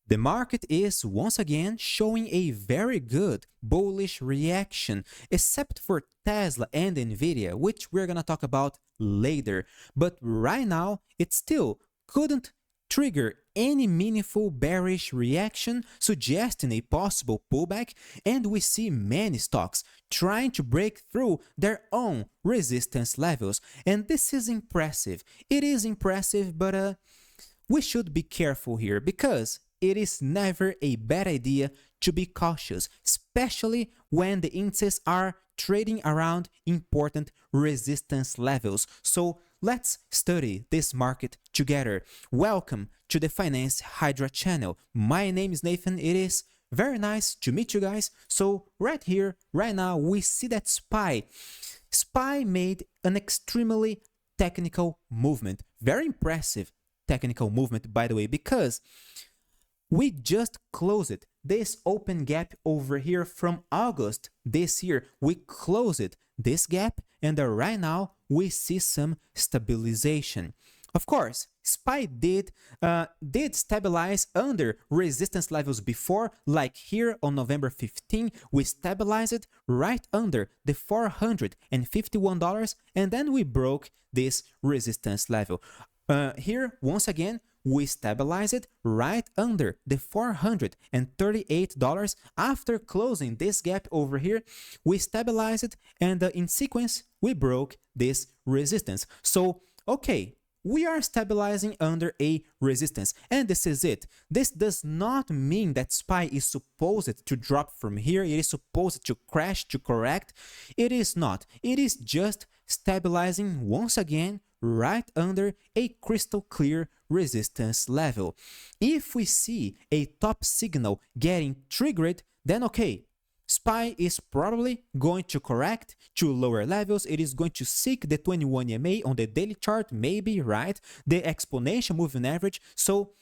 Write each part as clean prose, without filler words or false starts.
The market is once again showing a very good bullish reaction, except for Tesla and NVDA, which we're gonna talk about later. But right now, it still couldn't trigger any meaningful bearish reaction, suggesting a possible pullback, and we see many stocks trying to break through their own resistance levels. And this is impressive. It is impressive, but we should be careful here because it is never a bad idea to be cautious, especially when the indices are trading around important resistance levels. So let's study this market together. Welcome to the Finance Hydra channel. My name is Nathan. It is very nice to meet you guys. So right here, right now, we see that SPY made an extremely technical movement. Very impressive technical movement, by the way, because we just closed this open gap over here from August this year. We closed this gap, and right now we see some stabilization. Of course, SPY did stabilize under resistance levels before, like here on November 15, we stabilized it right under the $451, and then we broke this resistance level. Here, once again, we stabilize it right under the $438. After closing this gap over here, we stabilize it, and in sequence, we broke this resistance. So, okay, we are stabilizing under a resistance, and this is it. This does not mean that SPY is supposed to drop from here. It is supposed to crash, to correct. It is not. It is just stabilizing once again right under a crystal clear resistance level. If we see a top signal getting triggered, then okay, SPY is probably going to correct to lower levels. It is going to seek the 21 EMA on the daily chart, maybe, right? The exponential moving average. So,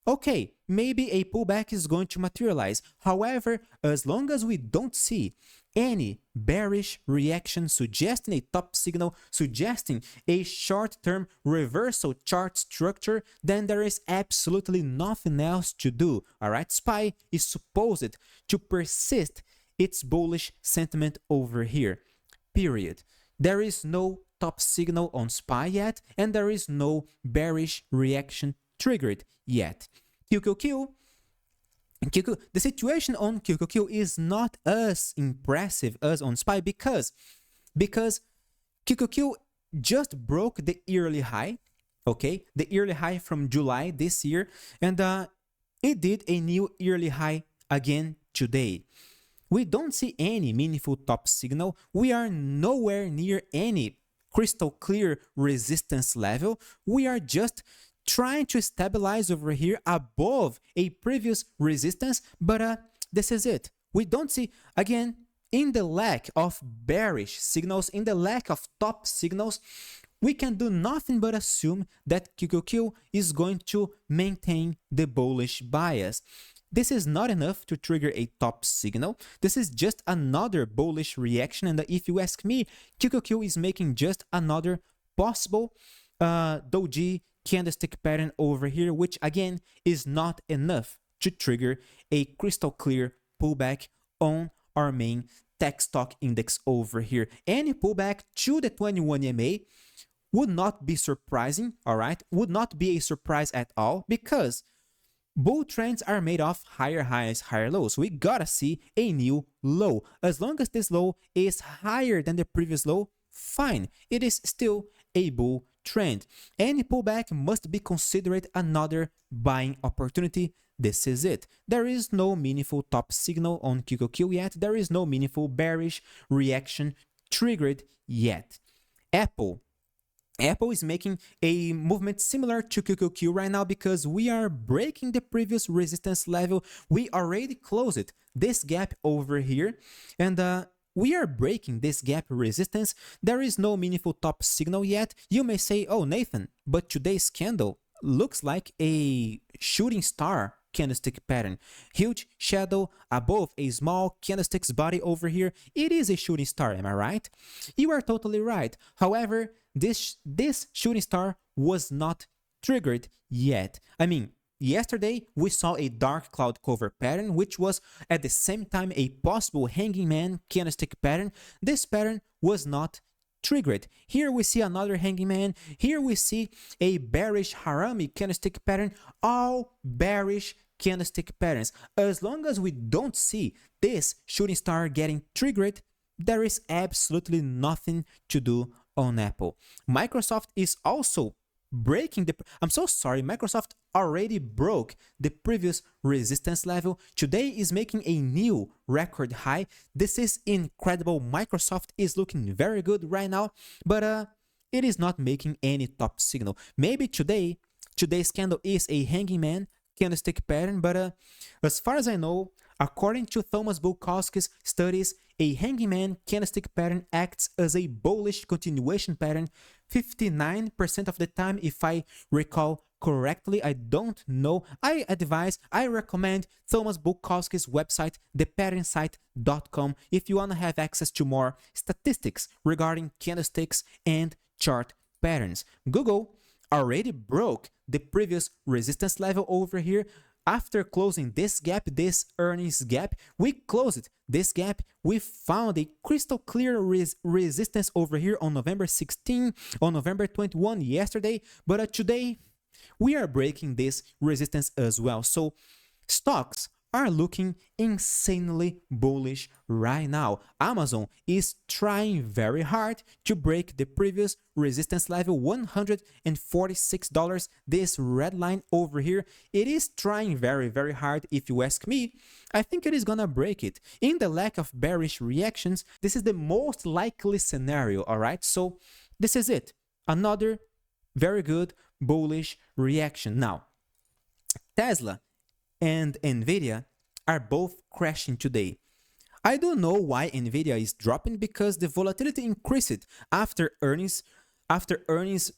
okay, maybe a pullback is going to materialize. However, as long as we don't see any bearish reaction suggesting a top signal, suggesting a short-term reversal chart structure, then there is absolutely nothing else to do. All right, SPY is supposed to persist its bullish sentiment over here, period. There is no top signal on SPY yet, and there is no bearish reaction triggered yet. QQQ, the situation on QQQ is not as impressive as on SPY because QQQ just broke the yearly high, okay, the yearly high from July this year, and it did a new yearly high again today. We don't see any meaningful top signal. We are nowhere near any crystal clear resistance level. We are just trying to stabilize over here above a previous resistance, but this is it. We don't see, again, in the lack of bearish signals, in the lack of top signals, we can do nothing but assume that QQQ is going to maintain the bullish bias. This is not enough to trigger a top signal. This is just another bullish reaction, and if you ask me, QQQ is making just another possible doji candlestick pattern over here, which again is not enough to trigger a crystal clear pullback on our main tech stock index over here. Any pullback to the 21 EMA would not be surprising, all right? Would not be a surprise at all, because bull trends are made of higher highs, higher lows. We gotta see a new low. As long as this low is higher than the previous low, fine. It is still a bull trend. Any pullback must be considered another buying opportunity. This is it. There is no meaningful top signal on QQQ yet. There is no meaningful bearish reaction triggered yet. Apple is making a movement similar to QQQ right now because we are breaking the previous resistance level. We already closed this gap over here, and we are breaking this gap resistance. There is no meaningful top signal yet. You may say, oh, Nathan, but today's candle looks like a shooting star candlestick pattern. Huge shadow above a small candlestick's body over here. It is a shooting star, am I right? You are totally right. However, this shooting star was not triggered yet. I mean, yesterday we saw a dark cloud cover pattern, which was at the same time a possible hanging man candlestick pattern. This pattern was not triggered. Here we see another hanging man. Here we see a bearish harami candlestick pattern. All bearish candlestick patterns. As long as we don't see this shooting star getting triggered, there is absolutely nothing to do on Apple. Microsoft is also breaking the... I'm so sorry, Microsoft already broke the previous resistance level. Today is making a new record high. This is incredible. Microsoft is looking very good right now, but it is not making any top signal. Maybe today's candle is a hanging man candlestick pattern, but as far as I know, according to Thomas Bulkowski's studies, a hanging man candlestick pattern acts as a bullish continuation pattern 59% of the time, if I recall correctly. I don't know. I recommend Thomas Bulkowski's website, thepatternsight.com, if you want to have access to more statistics regarding candlesticks and chart patterns. Google already broke the previous resistance level over here. After closing this gap, this earnings gap, we closed this gap. We found a crystal clear resistance over here on November 16, on November 21 yesterday, but today we are breaking this resistance as well. So stocks are looking insanely bullish right now. Amazon is trying very hard to break the previous resistance level, $146. This red line over here, it is trying very, very hard. If you ask me, I think it is gonna break it. In the lack of bearish reactions, this is the most likely scenario, all right? So this is it. Another very good bullish reaction. Now, Tesla and NVDA are both crashing today. I don't know why NVIDIA is dropping, because the volatility increased after earnings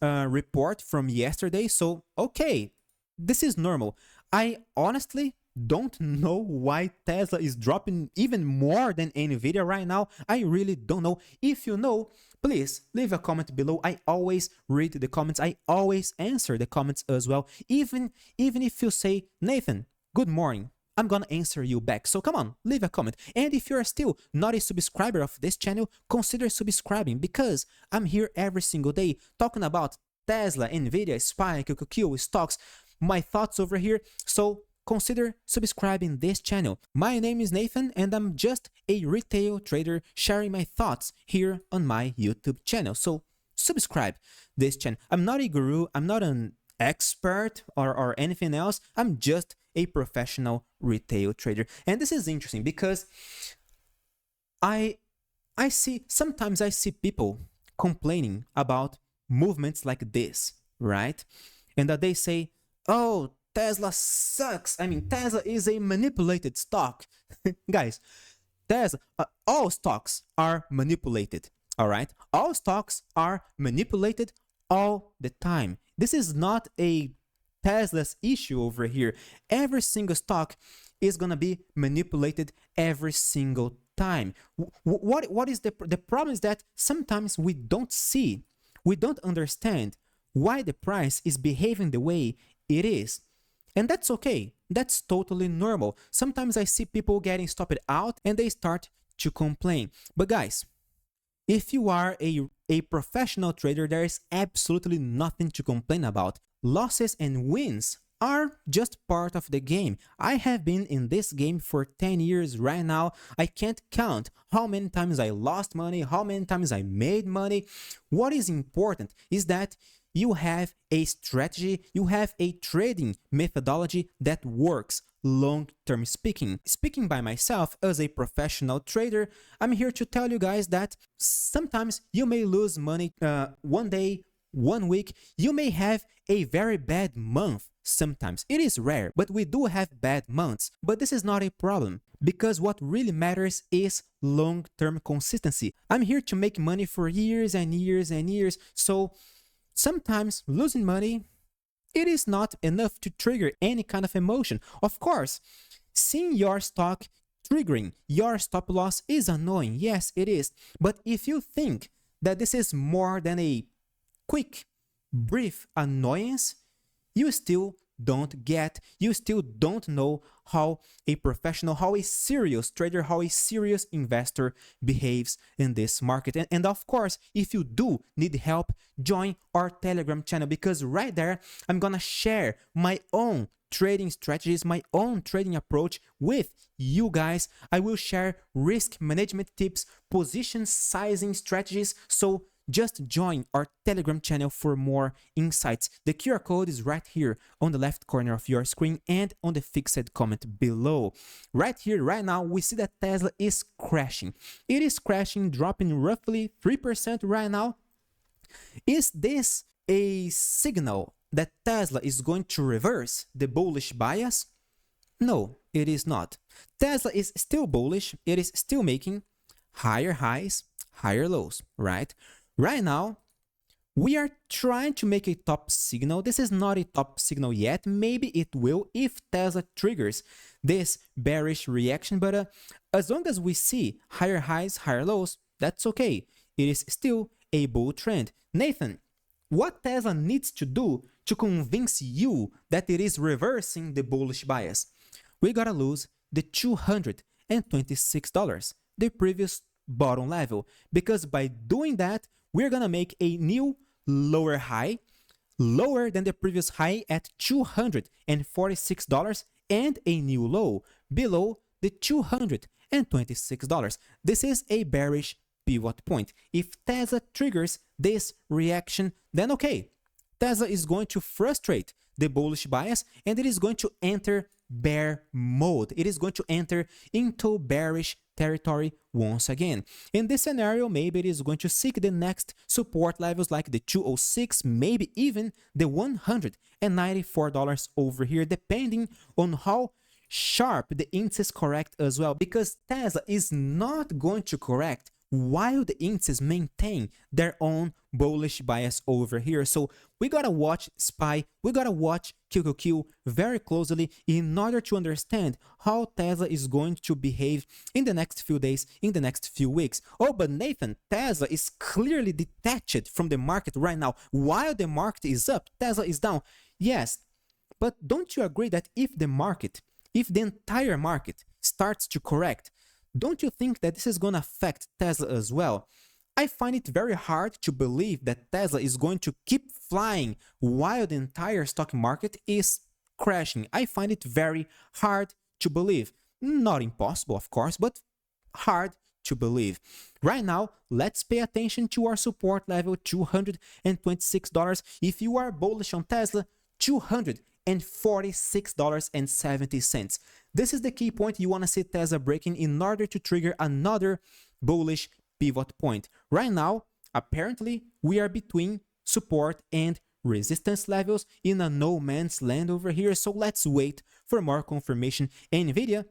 report from yesterday. So, okay, this is normal. I honestly don't know why Tesla is dropping even more than NVIDIA right now. I really don't know. If you know, please leave a comment below. I always read the comments. I always answer the comments as well. Even if you say, Nathan, good morning, I'm gonna answer you back. So come on, leave a comment. And if you're still not a subscriber of this channel, consider subscribing, because I'm here every single day talking about Tesla, NVIDIA, SPY, QQQ, stocks, my thoughts over here. So consider subscribing this channel. My name is Nathan, and I'm just a retail trader sharing my thoughts here on my YouTube channel. So subscribe this channel. I'm not a guru. I'm not an expert or anything else. I'm just a professional retail trader. And this is interesting because sometimes I see people complaining about movements like this, right? And that they say, oh, Tesla sucks. I mean, Tesla is a manipulated stock. Guys, Tesla, all stocks are manipulated, all right? All stocks are manipulated all the time. This is not a Tesla's issue over here. Every single stock is gonna be manipulated every single time. What is the problem is that sometimes we don't understand why the price is behaving the way it is. And that's okay. That's totally normal. Sometimes I see people getting stopped out and they start to complain. But guys, if you are a professional trader, there is absolutely nothing to complain about. Losses and wins are just part of the game. I have been in this game for 10 years right now. I can't count how many times I lost money, how many times I made money. What is important is that you have a strategy, you have a trading methodology that works long-term speaking. Speaking by myself as a professional trader, I'm here to tell you guys that sometimes you may lose money one day, 1 week. You may have a very bad month. Sometimes it is rare, but we do have bad months. But this is not a problem, because what really matters is long-term consistency. I'm here to make money for years and years and years. So sometimes losing money, it is not enough to trigger any kind of emotion. Of course, seeing your stock triggering your stop loss is annoying. Yes, it is. But if you think that this is more than a quick, brief annoyance, you still don't get, you still don't know how a professional, how a serious trader, how a serious investor behaves in this market. And of course, if you do need help, join our Telegram channel, because right there I'm gonna share my own trading strategies, my own trading approach with you guys. I will share risk management tips, position sizing strategies. So just join our Telegram channel for more insights. The QR code is right here on the left corner of your screen and on the fixed comment below. Right here, right now, we see that Tesla is crashing. It is crashing, dropping roughly 3% right now. Is this a signal that Tesla is going to reverse the bullish bias? No, it is not. Tesla is still bullish. It is still making higher highs, higher lows, right? Right now, we are trying to make a top signal. This is not a top signal yet. Maybe it will if Tesla triggers this bearish reaction. But as long as we see higher highs, higher lows, that's okay. It is still a bull trend. Nathan, what Tesla needs to do to convince you that it is reversing the bullish bias? We gotta lose the $226, the previous bottom level, because by doing that, we're gonna make a new lower high, lower than the previous high at $246, and a new low below the $226. This is a bearish pivot point. If Tesla triggers this reaction, then okay, Tesla is going to frustrate the bullish bias and it is going to enter bear mode. It is going to enter into bearish territory once again. In this scenario, maybe it is going to seek the next support levels like the 206, maybe even the $194 over here, depending on how sharp the indices correct as well, because Tesla is not going to correct while the indices maintain their own bullish bias over here. So we gotta watch SPY, we gotta watch QQQ very closely in order to understand how Tesla is going to behave in the next few days, in the next few weeks. Oh, but Nathan, Tesla is clearly detached from the market right now. While the market is up, Tesla is down. Yes, but don't you agree that if the market, if the entire market starts to correct, don't you think that this is going to affect Tesla as well? I find it very hard to believe that Tesla is going to keep flying while the entire stock market is crashing. I find it very hard to believe. Not impossible, of course, but hard to believe. Right now, let's pay attention to our support level, $226. If you are bullish on Tesla, $246.70. This is the key point you want to see Tesla breaking in order to trigger another bullish pivot point. Right now, apparently, we are between support and resistance levels in a no man's land over here. So let's wait for more confirmation. NVIDIA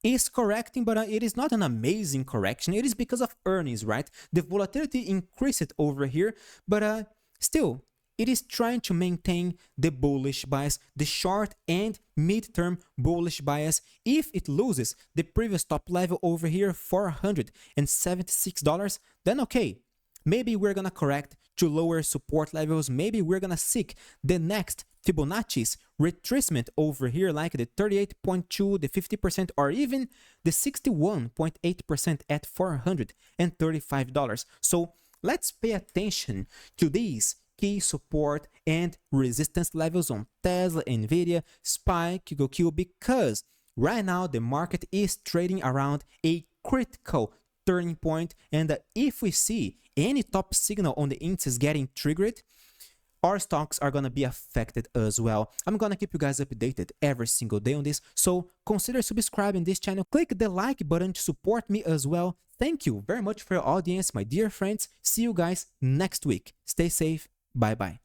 is correcting, but it is not an amazing correction. It is because of earnings, right? The volatility increased over here, but still, it is trying to maintain the bullish bias, the short and mid-term bullish bias. If it loses the previous top level over here, $476, then okay, maybe we're gonna correct to lower support levels. Maybe we're gonna seek the next Fibonacci's retracement over here, like the 38.2, the 50%, or even the 61.8% at $435. So let's pay attention to these key support and resistance levels on Tesla, NVIDIA, SPY, QQQ, because right now the market is trading around a critical turning point, and if we see any top signal on the indices getting triggered, our stocks are gonna be affected as well. I'm gonna keep you guys updated every single day on this, so consider subscribing this channel, click the like button to support me as well. Thank you very much for your audience, my dear friends. See you guys next week. Stay safe. Bye-bye.